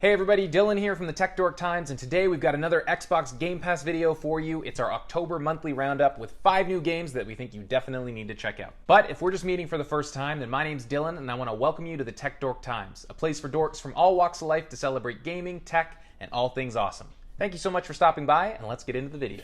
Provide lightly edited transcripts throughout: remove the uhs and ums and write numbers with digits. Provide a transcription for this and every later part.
Hey everybody, Dylan here from the Tech Dork Times, and today we've got another Xbox Game Pass video for you. It's our October monthly roundup with 5 new games that we think you definitely need to check out. But if we're just meeting for the first time, then my name's Dylan, and I want to welcome you to the Tech Dork Times, a place for dorks from all walks of life to celebrate gaming, tech, and all things awesome. Thank you so much for stopping by, and let's get into the video.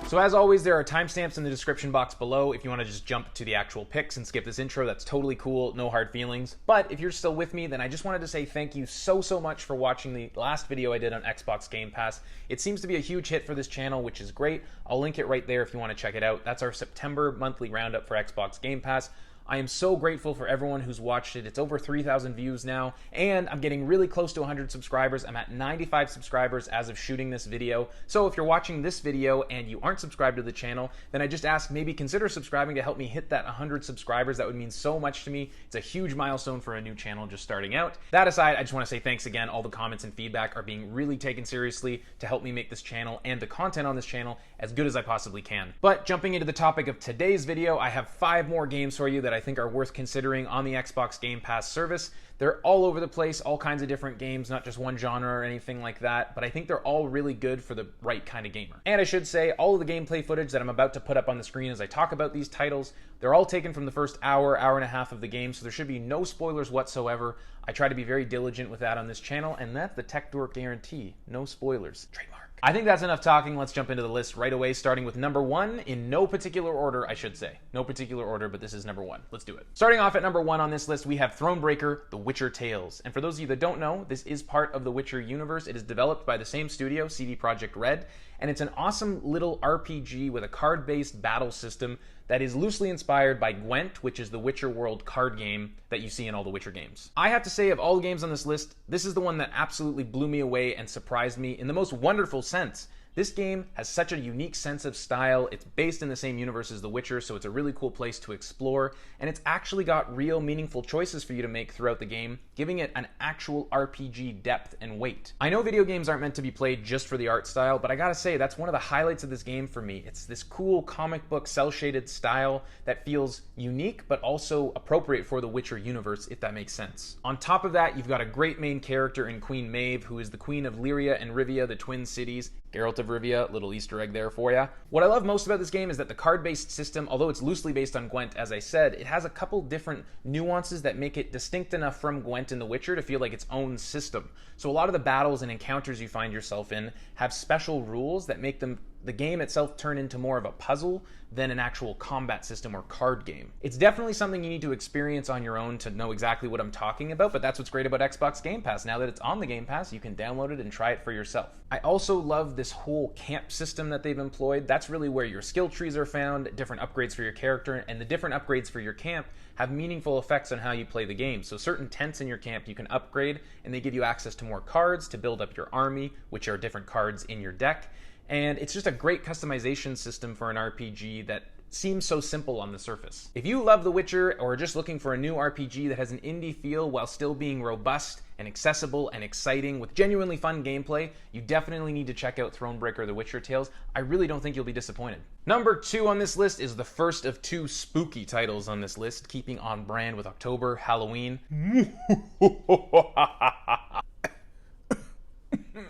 So as always, there are timestamps in the description box below if you want to just jump to the actual picks and skip this intro. That's totally cool, no hard feelings. But if you're still with me, then I just wanted to say thank you so much for watching the last video I did on Xbox Game Pass. It seems to be a huge hit for this channel, which is great. I'll link it right there if you want to check it out. That's our September monthly roundup for Xbox Game Pass. I am so grateful for everyone who's watched it. It's over 3,000 views now, and I'm getting really close to 100 subscribers. I'm at 95 subscribers as of shooting this video. So if you're watching this video and you aren't subscribed to the channel, then I just ask maybe consider subscribing to help me hit that 100 subscribers. That would mean so much to me. It's a huge milestone for a new channel just starting out. That aside, I just want to say thanks again. All the comments and feedback are being really taken seriously to help me make this channel and the content on this channel as good as I possibly can. But jumping into the topic of today's video, I have 5 more games for you that I think are worth considering on the Xbox Game Pass service. They're all over the place, all kinds of different games, not just one genre or anything like that, but I think they're all really good for the right kind of gamer. And I should say, all of the gameplay footage that I'm about to put up on the screen as I talk about these titles, they're all taken from the first hour and a half of the game, so there should be no spoilers whatsoever. I try to be very diligent with that on this channel, and that's the Tech Dork guarantee. No spoilers. Trademark. I think that's enough talking. Let's jump into the list right away, starting with number 1, in no particular order, I should say. No particular order, but this is number 1. Let's do it. Starting off at number 1 on this list, we have Thronebreaker: The Witcher Tales. And for those of you that don't know, this is part of the Witcher universe. It is developed by the same studio, CD Projekt Red, and it's an awesome little RPG with a card-based battle system that is loosely inspired by Gwent, which is the Witcher World card game that you see in all the Witcher games. I have to say, of all the games on this list, this is the one that absolutely blew me away and surprised me in the most wonderful sense. This game has such a unique sense of style. It's based in the same universe as The Witcher, so it's a really cool place to explore, and it's actually got real meaningful choices for you to make throughout the game, giving it an actual RPG depth and weight. I know video games aren't meant to be played just for the art style, but I gotta say, that's one of the highlights of this game for me. It's this cool comic book cel-shaded style that feels unique, but also appropriate for the Witcher universe, if that makes sense. On top of that, you've got a great main character in Queen Maeve, who is the queen of Lyria and Rivia, the Twin Cities. Geralt of Rivia, little Easter egg there for ya. What I love most about this game is that the card-based system, although it's loosely based on Gwent, as I said, it has a couple different nuances that make it distinct enough from Gwent and The Witcher to feel like its own system. So a lot of the battles and encounters you find yourself in have special rules that make the game itself turn into more of a puzzle than an actual combat system or card game. It's definitely something you need to experience on your own to know exactly what I'm talking about, but that's what's great about Xbox Game Pass. Now that it's on the Game Pass, you can download it and try it for yourself. I also love this whole camp system that they've employed. That's really where your skill trees are found, different upgrades for your character, and the different upgrades for your camp have meaningful effects on how you play the game. So certain tents in your camp you can upgrade, and they give you access to more cards to build up your army, which are different cards in your deck. And it's just a great customization system for an RPG that seems so simple on the surface. If you love The Witcher or are just looking for a new RPG that has an indie feel while still being robust and accessible and exciting with genuinely fun gameplay, you definitely need to check out Thronebreaker: The Witcher Tales. I really don't think you'll be disappointed. Number 2 on this list is the first of 2 spooky titles on this list, keeping on brand with October, Halloween.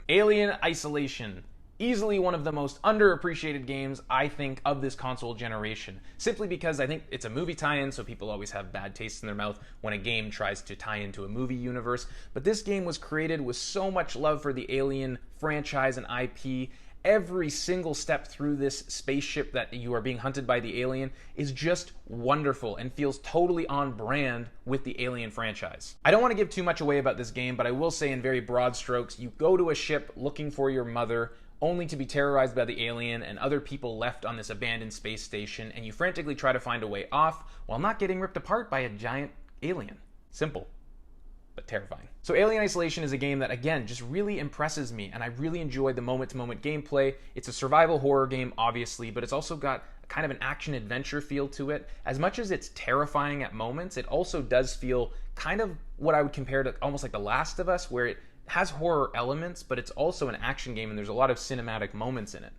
Alien Isolation. Easily one of the most underappreciated games, I think, of this console generation. Simply because I think it's a movie tie-in, so people always have bad taste in their mouth when a game tries to tie into a movie universe. But this game was created with so much love for the Alien franchise and IP. Every single step through this spaceship that you are being hunted by the alien is just wonderful and feels totally on brand with the Alien franchise. I don't want to give too much away about this game, but I will say in very broad strokes, you go to a ship looking for your mother, only to be terrorized by the alien and other people left on this abandoned space station, and you frantically try to find a way off while not getting ripped apart by a giant alien. Simple, but terrifying. So Alien Isolation is a game that, again, just really impresses me, and I really enjoy the moment-to-moment gameplay. It's a survival horror game, obviously, but it's also got kind of an action-adventure feel to it. As much as it's terrifying at moments, it also does feel kind of what I would compare to almost like The Last of Us, where it has horror elements, but it's also an action game and there's a lot of cinematic moments in it.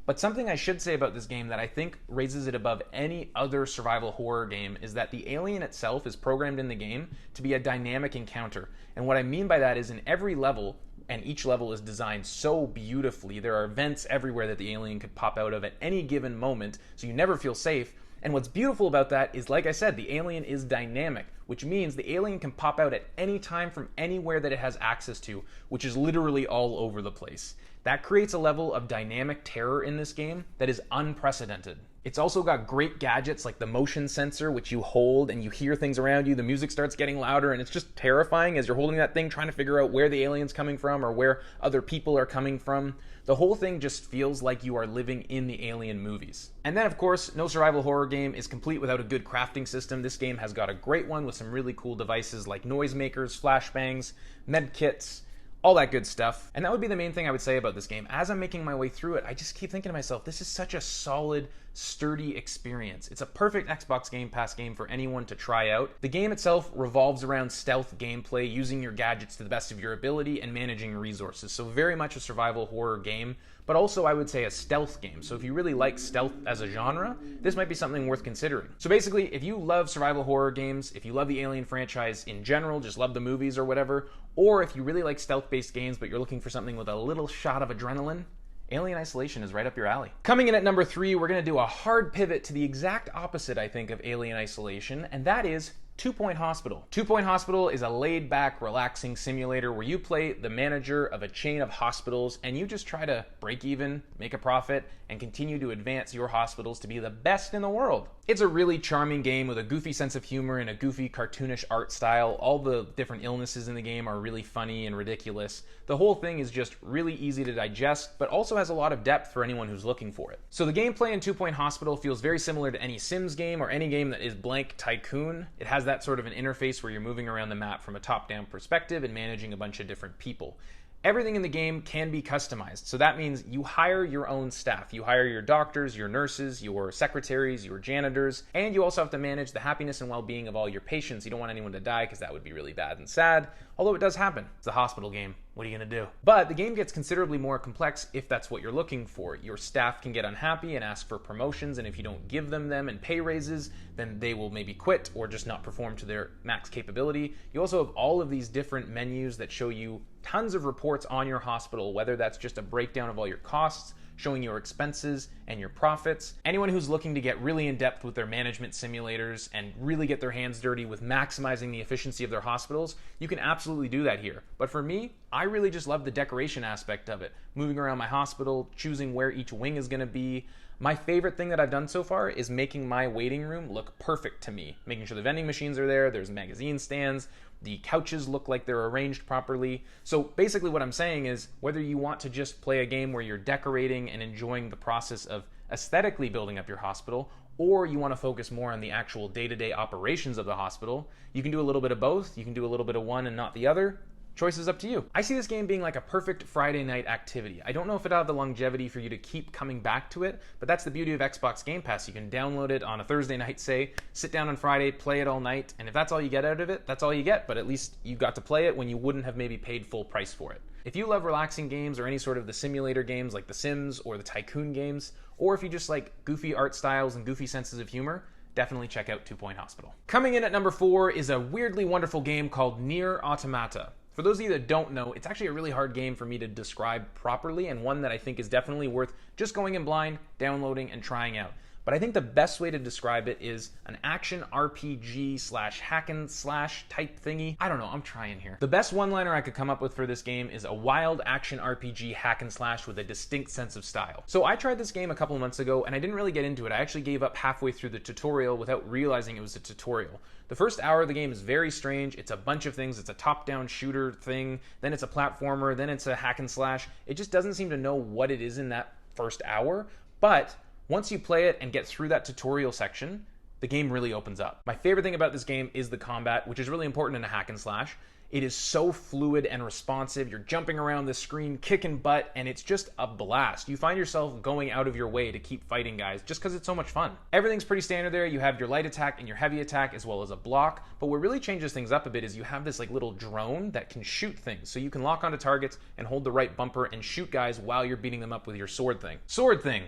But something I should say about this game that I think raises it above any other survival horror game is that the alien itself is programmed in the game to be a dynamic encounter. And what I mean by that is in every level, and each level is designed so beautifully, there are vents everywhere that the alien could pop out of at any given moment, so you never feel safe. And what's beautiful about that is, like I said, the alien is dynamic, which means the alien can pop out at any time from anywhere that it has access to, which is literally all over the place. That creates a level of dynamic terror in this game that is unprecedented. It's also got great gadgets like the motion sensor, which you hold and you hear things around you. The music starts getting louder and it's just terrifying as you're holding that thing trying to figure out where the alien's coming from or where other people are coming from. The whole thing just feels like you are living in the Alien movies. And then, of course, no survival horror game is complete without a good crafting system. This game has got a great one with some really cool devices like noisemakers, flashbangs, med kits, all that good stuff. And that would be the main thing I would say about this game. As I'm making my way through it, I just keep thinking to myself, this is such a solid, sturdy experience. It's a perfect Xbox Game Pass game for anyone to try out. The game itself revolves around stealth gameplay, using your gadgets to the best of your ability and managing resources. So very much a survival horror game, but also I would say a stealth game. So if you really like stealth as a genre, this might be something worth considering. So basically, if you love survival horror games, if you love the Alien franchise in general, just love the movies or whatever, or if you really like stealth-based games but you're looking for something with a little shot of adrenaline, Alien Isolation is right up your alley. Coming in at number 3, we're going to do a hard pivot to the exact opposite, I think, of Alien Isolation, and that is 2 Point Hospital. 2 Point Hospital is a laid-back, relaxing simulator where you play the manager of a chain of hospitals and you just try to break even, make a profit, and continue to advance your hospitals to be the best in the world. It's a really charming game with a goofy sense of humor and a goofy, cartoonish art style. All the different illnesses in the game are really funny and ridiculous. The whole thing is just really easy to digest, but also has a lot of depth for anyone who's looking for it. So the gameplay in 2 Point Hospital feels very similar to any Sims game or any game that is blank tycoon. It has that sort of an interface where you're moving around the map from a top-down perspective and managing a bunch of different people. Everything in the game can be customized, so that means you hire your own staff. You hire your doctors, your nurses, your secretaries, your janitors, and you also have to manage the happiness and well-being of all your patients. You don't want anyone to die because that would be really bad and sad, although it does happen. It's a hospital game. What are you going to do? But the game gets considerably more complex if that's what you're looking for. Your staff can get unhappy and ask for promotions, and if you don't give them and pay raises, then they will maybe quit or just not perform to their max capability. You also have all of these different menus that show you tons of reports on your hospital, whether that's just a breakdown of all your costs, showing your expenses and your profits. Anyone who's looking to get really in depth with their management simulators and really get their hands dirty with maximizing the efficiency of their hospitals, you can absolutely do that here. But for me, I really just love the decoration aspect of it. Moving around my hospital, choosing where each wing is going to be. My favorite thing that I've done so far is making my waiting room look perfect to me. Making sure the vending machines are there, there's magazine stands, the couches look like they're arranged properly. So basically what I'm saying is, whether you want to just play a game where you're decorating and enjoying the process of aesthetically building up your hospital, or you want to focus more on the actual day-to-day operations of the hospital, you can do a little bit of both. You can do a little bit of one and not the other. Choice is up to you. I see this game being like a perfect Friday night activity. I don't know if it'll have the longevity for you to keep coming back to it, but that's the beauty of Xbox Game Pass. You can download it on a Thursday night, say, sit down on Friday, play it all night, and if that's all you get out of it, that's all you get, but at least you got to play it when you wouldn't have maybe paid full price for it. If you love relaxing games or any sort of the simulator games like The Sims or the Tycoon games, or if you just like goofy art styles and goofy senses of humor, definitely check out 2 Point Hospital. Coming in at number 4 is a weirdly wonderful game called Nier Automata. For those of you that don't know, it's actually a really hard game for me to describe properly, and one that I think is definitely worth just going in blind, downloading, and trying out. But I think the best way to describe it is an action RPG / hack and slash type thingy. I don't know, I'm trying here. The best one-liner I could come up with for this game is a wild action RPG hack and slash with a distinct sense of style. So I tried this game a couple of months ago and I didn't really get into it. I actually gave up halfway through the tutorial without realizing it was a tutorial. The first hour of the game is very strange. It's a bunch of things. It's a top-down shooter thing, then it's a platformer, then it's a hack and slash. It just doesn't seem to know what it is in that first hour, but once you play it and get through that tutorial section, the game really opens up. My favorite thing about this game is the combat, which is really important in a hack and slash. It is so fluid and responsive. You're jumping around the screen, kicking butt, and it's just a blast. You find yourself going out of your way to keep fighting guys just because it's so much fun. Everything's pretty standard there. You have your light attack and your heavy attack as well as a block, but what really changes things up a bit is you have this like little drone that can shoot things. So you can lock onto targets and hold the right bumper and shoot guys while you're beating them up with your sword thing. Sword thing.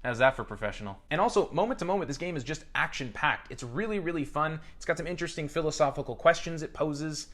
How's that for professional? And also, moment to moment, this game is just action-packed. It's really, really fun. It's got some interesting philosophical questions it poses.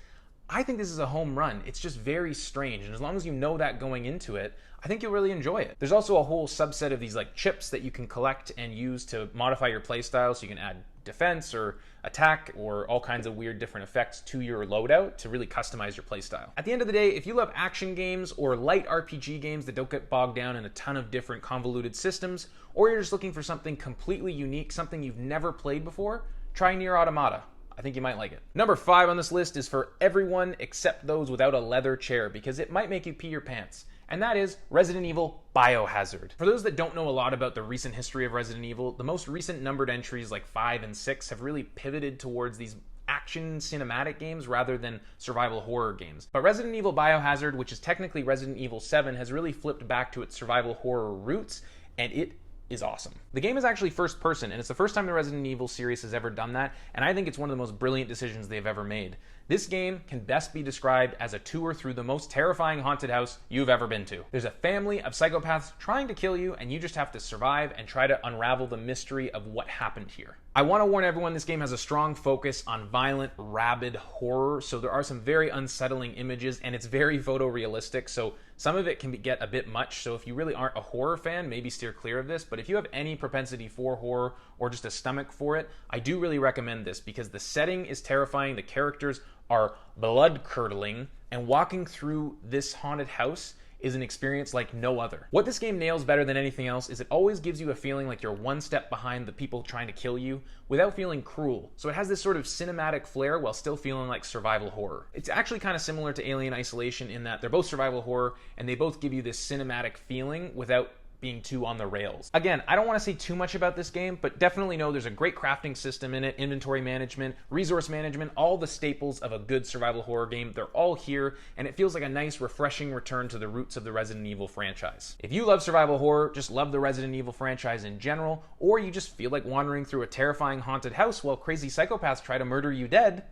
I think this is a home run. It's just very strange, and as long as you know that going into it, I think you'll really enjoy it. There's also a whole subset of these like chips that you can collect and use to modify your playstyle, so you can add defense or attack or all kinds of weird different effects to your loadout to really customize your playstyle. At the end of the day, if you love action games or light RPG games that don't get bogged down in a ton of different convoluted systems, or you're just looking for something completely unique, something you've never played before, try Nier Automata. I think you might like it. Number 5 on this list is for everyone except those without a leather chair, because it might make you pee your pants. And that is Resident Evil Biohazard. For those that don't know a lot about the recent history of Resident Evil, the most recent numbered entries like 5 and 6 have really pivoted towards these action cinematic games rather than survival horror games. But Resident Evil Biohazard, which is technically Resident Evil 7, has really flipped back to its survival horror roots, and it is awesome. The game is actually first person, and it's the first time the Resident Evil series has ever done that, and I think it's one of the most brilliant decisions they've ever made. This game can best be described as a tour through the most terrifying haunted house you've ever been to. There's a family of psychopaths trying to kill you, and you just have to survive and try to unravel the mystery of what happened here. I want to warn everyone, this game has a strong focus on violent, rabid horror, so there are some very unsettling images, and it's very photorealistic, so some of it can get a bit much, so if you really aren't a horror fan, maybe steer clear of this, but if you have any propensity for horror or just a stomach for it, I do really recommend this because the setting is terrifying, the characters are blood-curdling, and walking through this haunted house is an experience like no other. What this game nails better than anything else is it always gives you a feeling like you're one step behind the people trying to kill you without feeling cruel. So it has this sort of cinematic flair while still feeling like survival horror. It's actually kind of similar to Alien Isolation in that they're both survival horror and they both give you this cinematic feeling without being too on the rails. Again, I don't want to say too much about this game, but definitely know there's a great crafting system in it, inventory management, resource management, all the staples of a good survival horror game. They're all here, and it feels like a nice, refreshing return to the roots of the Resident Evil franchise. If you love survival horror, just love the Resident Evil franchise in general, or you just feel like wandering through a terrifying haunted house while crazy psychopaths try to murder you dead,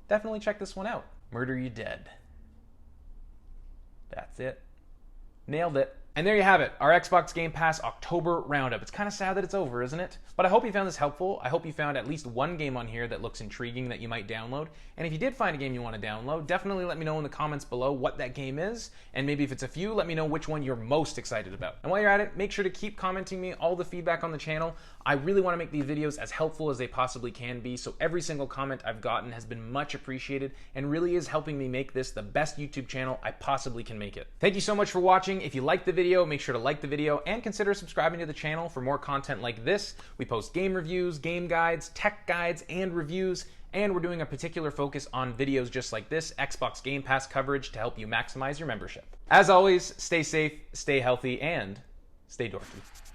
definitely check this one out. Murder You Dead. That's it. Nailed it. And there you have it, our Xbox Game Pass October Roundup. It's kind of sad that it's over, isn't it? But I hope you found this helpful. I hope you found at least one game on here that looks intriguing that you might download. And if you did find a game you want to download, definitely let me know in the comments below what that game is. And maybe if it's a few, let me know which one you're most excited about. And while you're at it, make sure to keep commenting me all the feedback on the channel. I really want to make these videos as helpful as they possibly can be, so every single comment I've gotten has been much appreciated and really is helping me make this the best YouTube channel I possibly can make it. Thank you so much for watching. If you liked the video, make sure to like the video and consider subscribing to the channel for more content like this. We post game reviews, game guides, tech guides, and reviews, and we're doing a particular focus on videos just like this, Xbox Game Pass coverage to help you maximize your membership. As always, stay safe, stay healthy, and stay dorky.